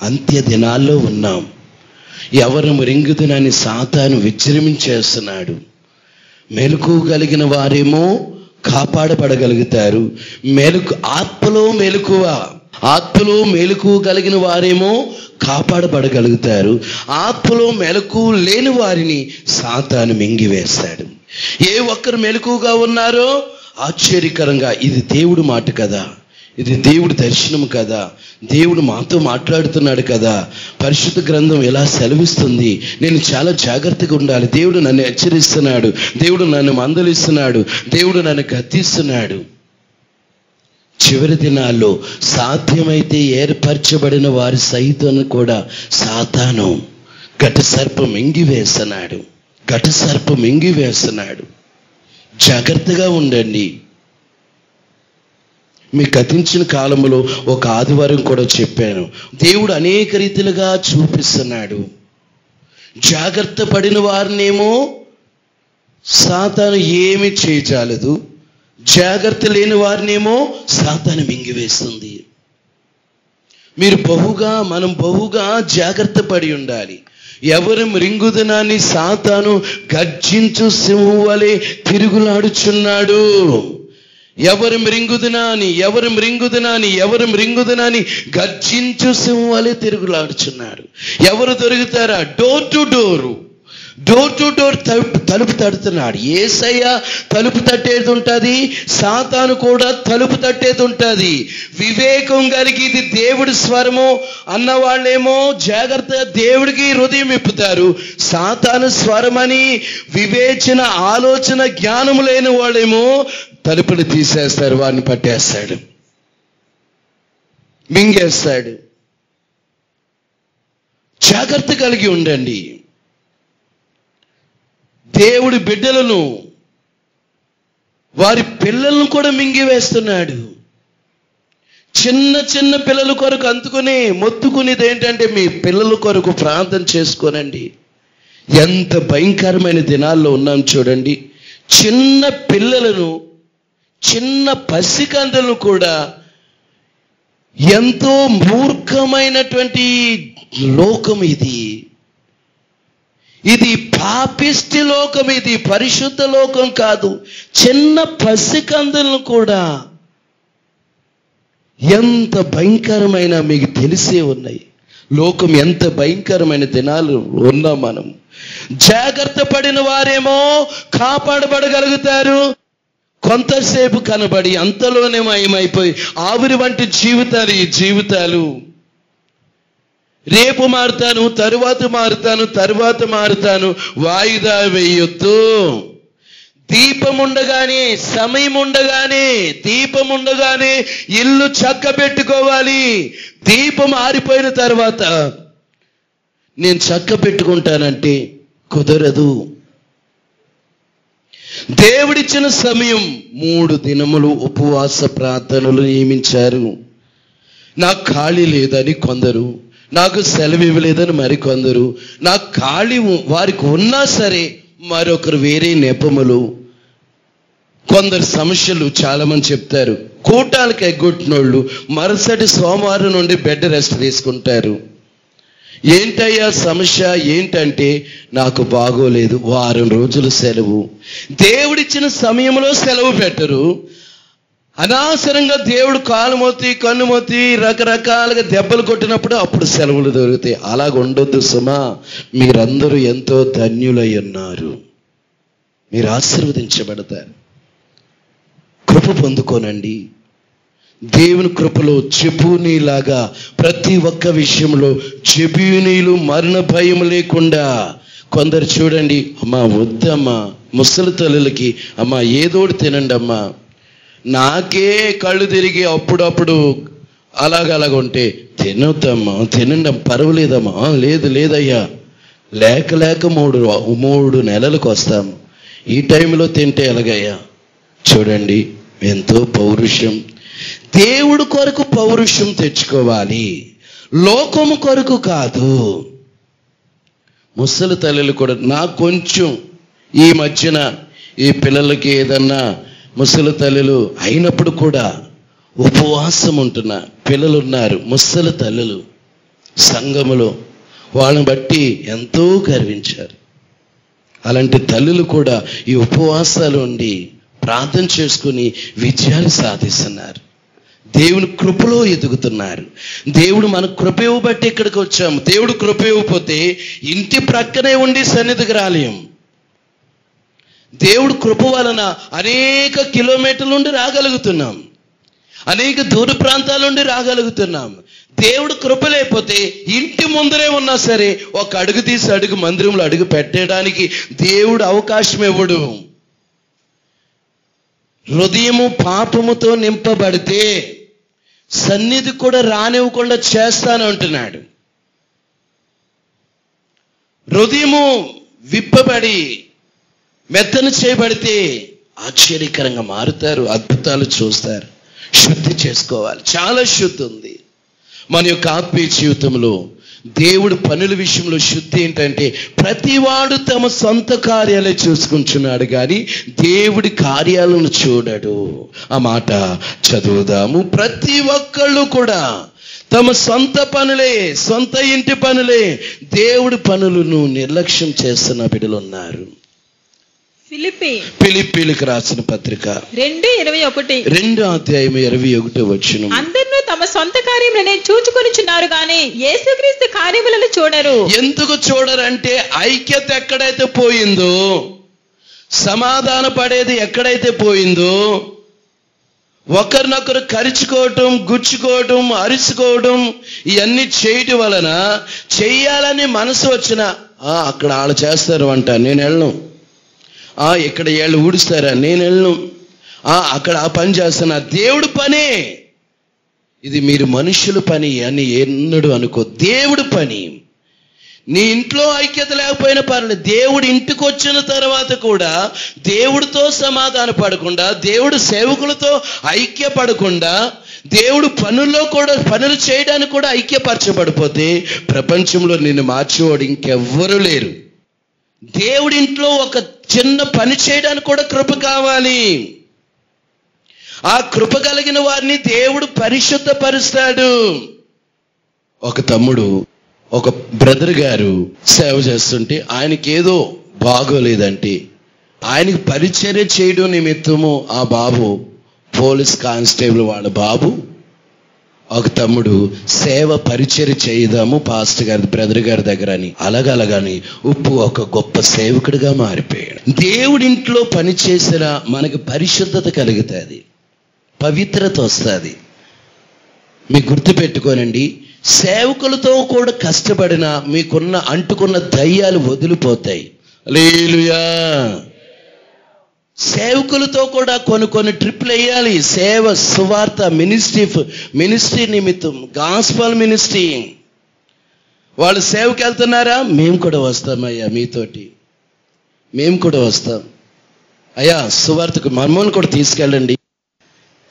అంత్య దినాల్లో ఉన్నాం. ఎవరు మృంగుదునని సాతాను విజృంభించేస్తున్నాడు. మెలకువ కలిగిన వారేమో కాపాడబడగలుగుతారు. ఆత్మలో మెలకువ కలిగిన వారేమో కాపాడబడగలుగుతారు. ఆత్మలో మెలకువ లేని వారిని సాతాను మింగివేస్తాడు. ఏ ఒక్కరు మెలకువగా ఉన్నారో ఆశ్చర్యకరంగా ఇది దేవుడు మాట కదా, ఇది దేవుడి దర్శనం కదా, దేవుడు మాతో మాట్లాడుతున్నాడు కదా, పరిశుద్ధ గ్రంథం ఎలా సెలవిస్తుంది, నేను చాలా జాగ్రత్తగా ఉండాలి, దేవుడు నన్ను హెచ్చరిస్తున్నాడు, దేవుడు నన్ను మందలిస్తున్నాడు, దేవుడు నన్ను గద్దిస్తున్నాడు. చివరి దినాల్లో సాధ్యమైతే ఏర్పరచబడిన వారి సైతం కూడా సాతాను ఘట సర్పం మింగివేస్తున్నాడు. జాగ్రత్తగా ఉండండి. మీ గతించిన కాలంలో ఒక ఆదివారం కూడా చెప్పాను, దేవుడు అనేక రీతిలుగా చూపిస్తున్నాడు. జాగ్రత్త పడిన వారినేమో సాతాను ఏమి చేయజాలదు, జాగ్రత్త లేని వారినేమో సాతాను మింగివేస్తుంది. మనం బహుగా జాగ్రత్త పడి ఉండాలి. ఎవరు మృంగుదనాన్ని సాతాను గర్జించు సింహం వలె తిరుగులాడుచున్నాడు. ఎవరు మృంగుదనాన్ని గర్జించు సింహం వలె తిరుగులాడుచున్నాడు. ఎవరు దొరుకుతారా? డోర్ టు డోర్ తలుపు తడుతున్నాడు. యేసయ్య తలుపు తట్టేది ఉంటుంది, సాతాను కూడా తలుపు తట్టేది ఉంటుంది. వివేకం కలిగి ఇది దేవుడి స్వరము అన్నవాళ్ళేమో జాగ్రత్తగా దేవుడికి హృదయం ఇప్పుతారు. సాతాను స్వరమని వివేచన, ఆలోచన, జ్ఞానం లేని వాళ్ళేమో తలుపులు తీసేస్తారు, వారిని పట్టేస్తాడు, మింగేస్తాడు. జాగ్రత్త కలిగి ఉండండి. దేవుడి బిడ్డలను, వారి పిల్లలను కూడా మింగివేస్తున్నాడు. చిన్న పిల్లల కొరకు మొత్తుకునేది ఏంటంటే మీ పిల్లల కొరకు ప్రార్థన చేసుకోనండి. ఎంత భయంకరమైన దినాల్లో ఉన్నాం చూడండి. చిన్న పిల్లలను, చిన్న పసికందులను కూడా ఎంతో మూర్ఖమైనటువంటి లోకం ఇది పాపిష్టి లోకం, ఇది పరిశుద్ధ లోకం కాదు. చిన్న పసికందులను కూడా ఎంత భయంకరమైన మీకు తెలిసే ఉన్నాయి. లోకం ఎంత భయంకరమైన దినాలు ఉన్నాం మనం. జాగ్రత్త పడిన వారేమో కాపాడబడగలుగుతారు. కొంతసేపు కనబడి అంతలోనే మాయమైపోయి ఆవిరి వంటి ఈ జీవితాలు. రేపు మారుతాను, తరువాత మారుతాను, వాయిదా వేయొద్దు. దీపం ఉండగానే ఇల్లు చక్క పెట్టుకోవాలి. దీపం ఆరిపోయిన తర్వాత నేను చక్క పెట్టుకుంటానంటే కుదరదు. దేవుడిచ్చిన సమయం 3 దినములు ఉపవాస ప్రార్థనలు నియమించారు. నాకు ఖాళీ లేదని కొందరు, నాకు సెలవు ఇవ్వలేదని మరికొందరు, నాకు ఖాళీ వారికి ఉన్నా సరే మరొకరు వేరే నెపములు, కొందరు సమస్యలు. చాలా మంది చెప్తారు, కూటాలకు ఎగ్గొట్టినోళ్ళు మరుసటి సోమవారం నుండి బెడ్ రెస్ట్ తీసుకుంటారు. ఏంటయ్యా సమస్య ఏంటంటే నాకు బాగోలేదు, వారం రోజులు సెలవు. దేవుడిచ్చిన సమయంలో సెలవు పెట్టరు. అనవసరంగా దేవుడు కాలు మోతి కన్ను మోతి రకరకాలుగా దెబ్బలు కొట్టినప్పుడు అప్పుడు సెలవులు దొరుకుతాయి. అలాగ ఉండొద్దు సుమా. మీరందరూ ఎంతో ధన్యులై ఉన్నారు, మీరు ఆశీర్వదించబడతారు. కృప పొందుకోనండి. దేవుని కృపలో జెబూనీలాగా ప్రతి ఒక్క విషయంలో జెబూనీలు మరణ భయం లేకుండా. కొందరు చూడండి, అమ్మా వద్దమ్మా, ముసలి తల్లులకి అమ్మా ఏదోటి తినండి అమ్మా, నాకే కళ్ళు తిరిగి అప్పుడప్పుడు అలాగ ఉంటే తినండి పర్వాలేదమ్మా. లేదయ్యా, లేక 3 నెలలకు వస్తాము, ఈ టైంలో తింటే ఎలాగయ్యా. చూడండి ఎంతో పౌరుషం. దేవుడి కొరకు పౌరుషం తెచ్చుకోవాలి, లోకము కొరకు కాదు. ముసలి తల్లులు కూడా నాకు కొంచెం ఈ మధ్యన ఈ పిల్లలకి ఏదన్నా ముసలి తల్లులు అయినప్పుడు కూడా ఉపవాసం ఉంటున్న పిల్లలు ఉన్నారు, ముసలి తల్లులు. సంఘములో వాళ్ళని బట్టి ఎంతో గర్వించారు. అలాంటి తల్లులు కూడా ఈ ఉపవాసాలు ఉండి ప్రార్థన చేసుకుని విజయాలు సాధిస్తున్నారు. దేవుని కృపలో ఎదుగుతున్నారు. దేవుడు మన కృప ఇవ్వబట్టి ఇక్కడికి వచ్చాము. దేవుడు కృప ఇవ్వకపోతే ఇంటి ప్రక్కనే ఉండి సన్నిధికి రాలేం. దేవుడు కృప వలన అనేక కిలోమీటర్ల నుండి రాగలుగుతున్నాం, అనేక దూర ప్రాంతాల నుండి రాగలుగుతున్నాం. దేవుడు కృప లేకపోతే ఇంటి ముందరే ఉన్నా సరే ఒక అడుగు తీసి అడుగు మందిరంలో అడుగు పెట్టడానికి దేవుడు అవకాశం ఇవ్వడు. హృదయము పాపముతో నింపబడితే సన్నిధి కూడా రానివ్వకుండా చేస్తాను అంటున్నాడు. హృదయము విప్పబడి మెత్తన చేయబడితే ఆశ్చర్యకరంగా మారుతారు, అద్భుతాలు చూస్తారు. శుద్ధి చేసుకోవాలి, చాలా శుద్ధి ఉంది మన యొక్క ఆత్మీయ జీవితంలో. దేవుడు పనుల విషయంలో శుద్ధి ఏంటంటే ప్రతివాడు తమ సొంత కార్యాలే చూసుకుంటున్నాడు కానీ దేవుడి కార్యాలను చూడడు. ఆ మాట చదువుదాము. ప్రతి ఒక్కళ్ళు కూడా తమ సొంత పనులే, సొంత ఇంటి పనులే, దేవుడి పనులను నిర్లక్ష్యం చేస్తున్న బిడ్డలు ఉన్నారు. ఫిలిప్పీలకు రాసిన పత్రిక 2:21 అందరూ తమ సొంత కార్యములనే చూచుకొనిచున్నారు గాని యేసుక్రీస్తు కార్యములను చూడరు. ఎందుకు చూడరంటే ఐక్యత ఎక్కడైతే పోయిందో, సమాధాన పడేది ఎక్కడైతే పోయిందో, ఒకరినొకరు కరుచుకోవటం, గుచ్చుకోవటం, అరుచుకోవడం ఇవన్నీ చేయటం వలన చెయ్యాలని మనసు వచ్చిన అక్కడ వాళ్ళు చేస్తారు అంట, నేను వెళ్ళను. ఇక్కడ ఏళ్ళు ఊడుస్తారా, నేను వెళ్ళను. అక్కడ ఆ పని చేస్తున్నా, దేవుడు పనే ఇది. మీరు మనుషుల పని అని ఎన్నడూ అనుకో, దేవుడు పని. నీ ఇంట్లో ఐక్యత లేకపోయినా పర్లేదు, దేవుడు ఇంటికి వచ్చిన తర్వాత కూడా దేవుడితో సమాధాన పడకుండా, దేవుడు సేవకులతో ఐక్యపడకుండా, దేవుడు పనుల్లో కూడా పనులు చేయడానికి కూడా ఐక్యపరచబడిపోతే ప్రపంచంలో నిన్ను మార్చేవాడు ఇంకెవ్వరూ లేరు. దేవుడింట్లో ఒక చిన్న పని చేయడానికి కూడా కృప కావాలి. ఆ కృప కలిగిన వారిని దేవుడు పరిశుద్ధపరుస్తాడు. ఒక తమ్ముడు, ఒక బ్రదర్ గారు సేవ చేస్తుంటే ఆయనకి ఏదో బాగోలేదంటే ఆయనకి పరిచర్య చేయడం నిమిత్తము ఆ బాబు పోలీస్ కానిస్టేబుల్ వాళ్ళ బాబు, ఒక తమ్ముడు సేవ పరిచర్య చేద్దాము పాస్టర్ గారి బ్రదర్ గారి దగ్గర అని అలాగని ఉప్పు ఒక గొప్ప సేవకుడిగా మారిపోయాడు. దేవుడింట్లో పని చేసినా మనకి పరిశుద్ధత కలుగుతుంది, పవిత్రత వస్తుంది. మీకు గుర్తుపెట్టుకోనండి, సేవకులతో కూడా కష్టపడినా మీకున్న అంటుకున్న దయ్యాలు వదిలిపోతాయి. హల్లెలూయా. సేవకులతో కూడా కొన్ని ట్రిప్లు వేయాలి. సేవ, సువార్త, మినిస్ట్రీ నిమిత్తం, గాస్పల్ మినిస్ట్రీ. వాళ్ళు సేవకి వెళ్తున్నారా, మేము కూడా వస్తామయ్యా, మీతోటి మేము కూడా వస్తాం అయ్యా, సువార్తకు మమ్మల్ని కూడా తీసుకెళ్ళండి.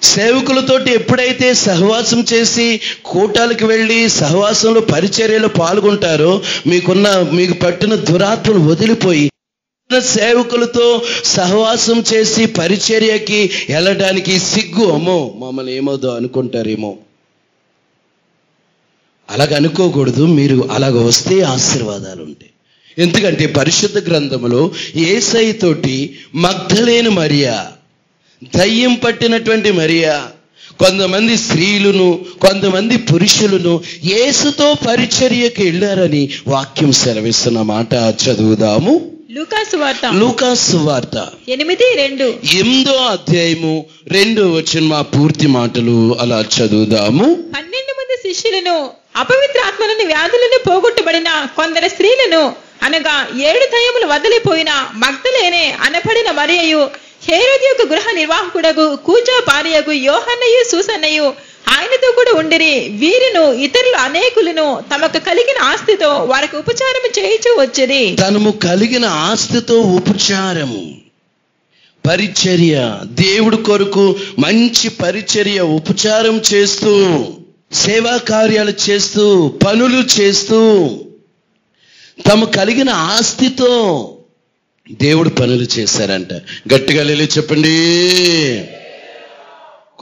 సేవకులతోటి ఎప్పుడైతే సహవాసం చేసి కూటాలకు వెళ్ళి సహవాసంలో పరిచర్యలో పాల్గొంటారో మీకు పట్టిన దురాత్మలు వదిలిపోయి సేవకులతో సహవాసం చేసి పరిచర్యకి వెళ్ళడానికి సిగ్గు, అమ్మో మమ్మల్ని ఏమవుదో అనుకుంటారేమో. అలాగ అనుకోకూడదు. మీరు అలాగ వస్తే ఆశీర్వాదాలు ఉంటాయి. ఎందుకంటే పరిశుద్ధ గ్రంథంలో యేసయ్యతోటి మగ్దలేను మరియా, దయ్యం పట్టినటువంటి మరియా, కొంతమంది స్త్రీలను, కొంతమంది పురుషులను యేసుతో పరిచర్యకి వెళ్ళారని వాక్యం సెలవిస్తున్న మాట చదువుదాము. లూకాసు వార్త 8:2 పూర్తి మాటలు అలా చదువుదాము. 12 మంది శిష్యులను, అపవిత్రాత్మలను, వ్యాధులను పోగొట్టబడిన కొందరు స్త్రీలను, అనగా 7 దయ్యములు వదిలిపోయిన మగ్దలేనే అనబడిన మరియయు, హేరోదు యొక్క గృహ నిర్వాహకుడగు కూజా భార్యగు యోహన్నయు సూసన్నయు ఆయనతో కూడా ఉండిరి. వీరును ఇతరులు అనేకులను తమకు కలిగిన ఆస్తితో వారికి ఉపచారం చేయించు వచ్చిరి. తనము కలిగిన ఆస్తితో ఉపచారము, పరిచర్య, దేవుడి కొరకు మంచి పరిచర్య, ఉపచారం చేస్తూ, సేవా కార్యాలు చేస్తూ, పనులు చేస్తూ, తమ కలిగిన ఆస్తితో దేవుడు పనులు చేశారంట. గట్టిగా లేలి చెప్పండి.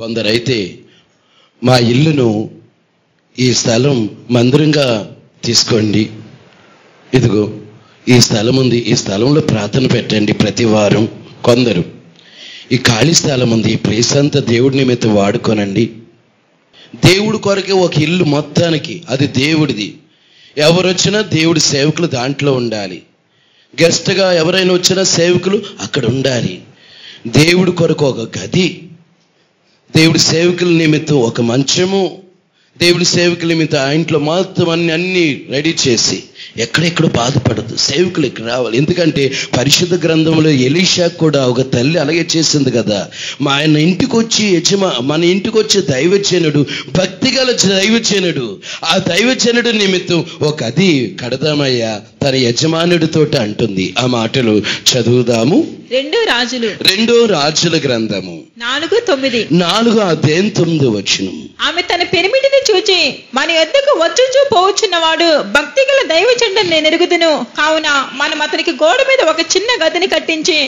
కొందరైతే మా ఇల్లును, ఈ స్థలం మందిరంగా తీసుకోండి, ఇదిగో ఈ స్థలం ఉంది, ఈ స్థలంలో ప్రార్థన పెట్టండి ప్రతి వారం. కొందరు ఈ ఖాళీ స్థలం ఉంది, ఈ ప్లేస్ అంతా దేవుడి నిమిత్తం వాడుకోనండి. దేవుడి కొరకే ఒక ఇల్లు మొత్తానికి, అది దేవుడిది. ఎవరు వచ్చినా దేవుడి సేవకులు దాంట్లో ఉండాలి. గెస్ట్గా ఎవరైనా వచ్చినా సేవకులు అక్కడ ఉండాలి. దేవుడి కొరకు ఒక గది, దేవుడి సేవకుల నిమిత్తం ఒక మంచము, దేవుడి సేవకుల నిమిత్తం ఆ ఇంట్లో మొత్తం అన్ని రెడీ చేసి, ఎక్కడెక్కడ బాధపడదు, సేవకులు ఇక్కడ రావాలి. ఎందుకంటే పరిశుద్ధ గ్రంథంలో ఎలీషా కూడా ఒక తల్లి అలాగే చేసింది కదా. మన ఇంటికి వచ్చి దైవజనుడు, భక్తిగల దైవజనుడు, ఆ దైవజనుడు నిమిత్తం ఒక గది కడదామయ్యా తన యజమానుడితో అంటుంది. ఆ మాటలు చదువుదాము. 2 రాజుల గ్రంథము 4:9. ఆమె తన పెనిమిటిని చూచి, మన యొద్దకు వచ్చుచూ పోవచ్చున్నవాడు భక్తిగల దైవజనుడని నేను ఎరుగుదును. కావున మనం అతనికి గోడ మీద ఒక చిన్న గదిని కట్టించి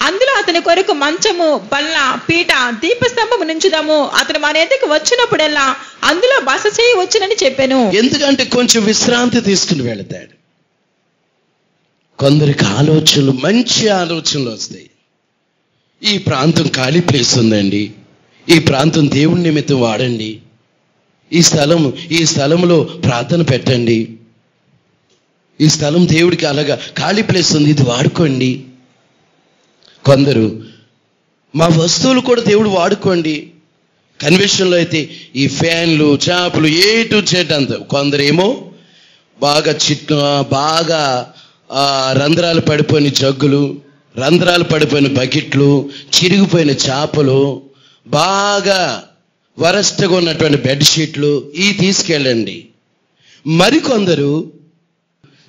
అందులో అతని కొరకు మంచము, బల్ల, పీట, దీపస్తంభము నుంచుదాము. అతను మన యొద్దకు వచ్చినప్పుడల్లా అందులో బస చేయవచ్చునని చెప్పాను. ఎందుకంటే కొంచెం విశ్రాంతి తీసుకుని వెళతాడు. కొందరికి మంచి ఆలోచనలు వస్తాయి. ఈ ప్రాంతం ఖాళీ ప్లేస్ ఉందండి, ఈ ప్రాంతం దేవుడి నిమిత్తం వాడండి, ఈ స్థలంలో ప్రార్థన పెట్టండి, ఈ స్థలం దేవుడికి అలాగా ఖాళీ ప్లేస్ ఉంది, ఇది వాడుకోండి. కొందరు మా వస్తువులు కూడా దేవుడు వాడుకోండి. కన్వెన్షన్లో అయితే ఈ ఫ్యాన్లు, చాపులు, ఏ టు జెడ్ అంత. కొందరేమో బాగా రంధ్రాలు పడిపోయిన జగ్గులు, రంధ్రాలు పడిపోయిన బకెట్లు, చిరిగిపోయిన చేపలు, బాగా వరస్ట్గా ఉన్నటువంటి బెడ్షీట్లు ఇవి తీసుకెళ్ళండి. మరికొందరు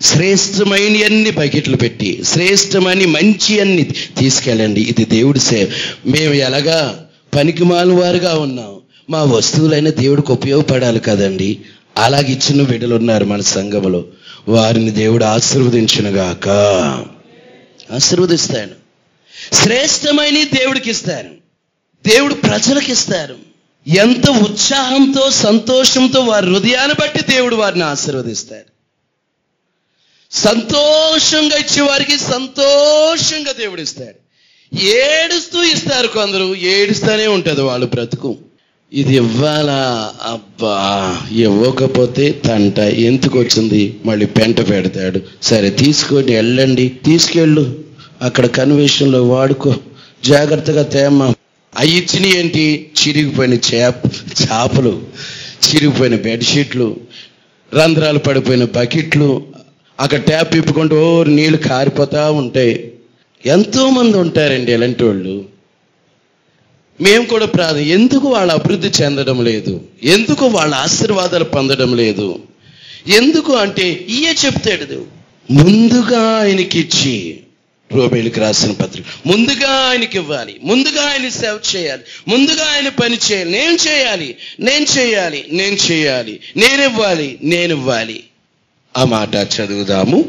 శ్రేష్టమైన అన్ని బకెట్లు పెట్టి శ్రేష్టమైన మంచి అన్ని తీసుకెళ్ళండి, ఇది దేవుడి సేవ. మేము ఎలాగా పనికిమాల వారుగా ఉన్నాం, మా వస్తువులైనా దేవుడికి ఉపయోగపడాలి కదండి. అలాగిచ్చిన బిడ్డలు ఉన్నారు మన సంఘంలో. వారిని దేవుడు ఆశీర్వదించునుగాక. ఆశీర్వదిస్తాడు. శ్రేష్టమైన దేవుడికి ఇస్తారు, దేవుడు ప్రజలకు ఇస్తారు. ఎంత ఉత్సాహంతో, సంతోషంతో వారి హృదయాన్ని బట్టి దేవుడు వారిని ఆశీర్వదిస్తారు. సంతోషంగా ఇచ్చేవారికి సంతోషంగా దేవుడు ఇస్తాడు. ఏడుస్తూ ఇస్తారు. కొందరు ఏడుస్తూనే ఉంటుంది వాళ్ళ బ్రతుకు. ఇది ఇవ్వాలా, అబ్బా ఇవ్వకపోతే తంట, ఎందుకు వచ్చింది, మళ్ళీ పెంట పెడతాడు. సరే తీసుకొని వెళ్ళండి, తీసుకెళ్ళు, అక్కడ కన్వెన్షన్లో వాడుకో, జాగ్రత్తగా తేమ. అవి ఇచ్చినవి ఏంటి, చిరిగిపోయిన చేపలు, చిరిగిపోయిన బెడ్షీట్లు, రంధ్రాలు పడిపోయిన బకెట్లు, అక్కడ ట్యాప్ ఇప్పుకుంటూ నీళ్లు కారిపోతూ ఉంటాయి. ఎంతోమంది ఉంటారండి ఇలాంటి వాళ్ళు. మేము కూడా ఎందుకు వాళ్ళు అభివృద్ధి చెందడం లేదు, ఎందుకు వాళ్ళ ఆశీర్వాదాలు పొందడం లేదు, ఎందుకు అంటే ఇయే చెప్తాడు. ముందుగా ఆయనకిచ్చి, రోమేయులకు రాసిన పత్రిక, ముందుగా ఆయనకి ఇవ్వాలి, ముందుగా ఆయన సేవ చేయాలి, ముందుగా ఆయన పని చేయాలి. నేను ఇవ్వాలి. ఆ మాట చదువుదాము.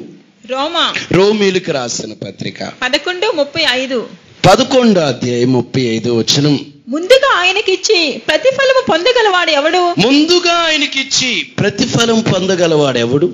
రోమేయులకు రాసిన పత్రిక 11:35. ముందుగా ఆయనకిచ్చి ప్రతిఫలం పొందగలవాడు ఎవడు?